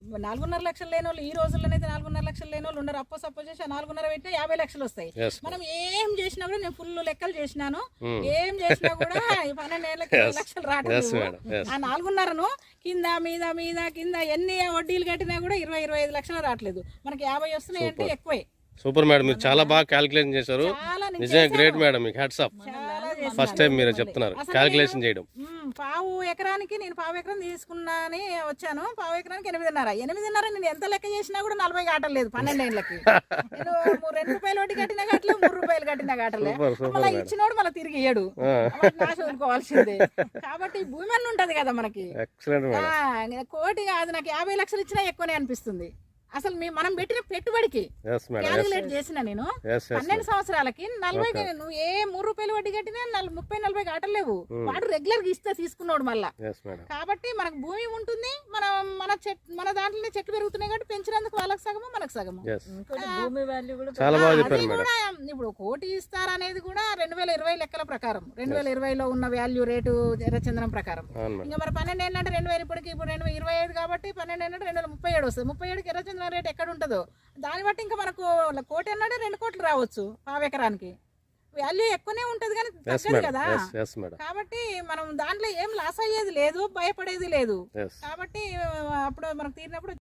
4.5 లక్షలు లేని వాళ్ళు ఈ రోజుల్లోనైతే 4.5 లక్షలు లేని వాళ్ళు ఉన్నారు. సపోజ్ చేసి 4.5 పెట్టినా 50 లక్షలు వస్తాయి. మనం ఏం చేసినా కూడా నేను ఫుల్ లెక్కలు చేసినాను. ఏం చేసినా కూడా 12 ఏళ్ళకి 20 లక్షలు రావట్లేదు. ఆ 4.5ను కింద మీద మీద కింద ఎన్ని వడ్డీలు కట్టినా కూడా 20-25 లక్షలు రావట్లేదు. మనకి 50 వస్తున్నాయి అంటే ఎక్కువే. సూపర్ మేడం, మీరు చాలా బాగా క్యాలిక్యులేషన్ చేశారు. నిజంగా గ్రేట్ మేడం, మీకు హ్యాట్స్ ఆఫ్. ఫస్ట్ టైం మీరు చెప్తున్నారు క్యాలిక్యులేషన్ చేయడం. పావు ఎకరానికి నేను పావు ఎకరం తీసుకున్నాని వచ్చాను. పావు ఎకరానికి 8.5 నేను ఎంత లెక్క చేసినా కూడా 40 కాటలేదు 12 ఏళ్ళకి. నేను 2 రూపాయలు వడ్డీ కట్టినా కాటలే, 3 రూపాయలు కట్టినా కాటలే. మళ్ళీ ఇచ్చినోడు మళ్ళీ తిరిగి ఇయ్యడు, నాశ వదులుకోవాల్సిందే. కాబట్టి భూమి అన్న ఉంటది కదా మనకి. కోటి కాదు, నాకు 50 లక్షలు ఇచ్చినా ఎక్కువనే అనిపిస్తుంది. అసలు మనం పెట్టిన పెట్టుబడికి క్యాలిక్యులేట్ చేసిన నేను 12 సంవత్సరాలకి 40 నువ్వు ఏ 3 రూపాయలు వడ్డీ కట్టినా 30-40 కాటలేవు. వాడు రెగ్యులర్ గా ఇస్తే తీసుకున్నాడు మళ్ళా. కాబట్టి మనకు భూమి ఉంటుంది, మన దాంట్లోనే చెట్లు పెరుగుతున్నాయి కాబట్టి పెంచినందుకు వాళ్ళకి సగము మనకు సగము. భూమి వాల్యూ కూడా ఇప్పుడు కోటి ఇస్తారనేది కూడా 2020 లెక్కల ప్రకారం, 2020లో ఉన్న వాల్యూ రేటు ఎర్రచందనం ప్రకారం. ఇంకా మరి 12 ఏంటంటే 2000 ఇప్పటికి ఇప్పుడు 2025 కాబట్టి 12 ఏంటంటే 2037 వస్తుంది. 37కి ఎర్రచందనం రేట్ ఎక్కడ ఉంటుందో దాన్ని బట్టి ఇంకా మనకు కోటి అన్నాడే 2 కోట్లు రావచ్చు. పావు ఎకరానికి వాల్యూ ఎక్కువనే ఉంటది కానీ తగ్గదు కదా. కాబట్టి మనం దాంట్లో ఏం లాస్ అయ్యేది లేదు, భయపడేది లేదు. కాబట్టి అప్పుడు మనకు తీరినప్పుడు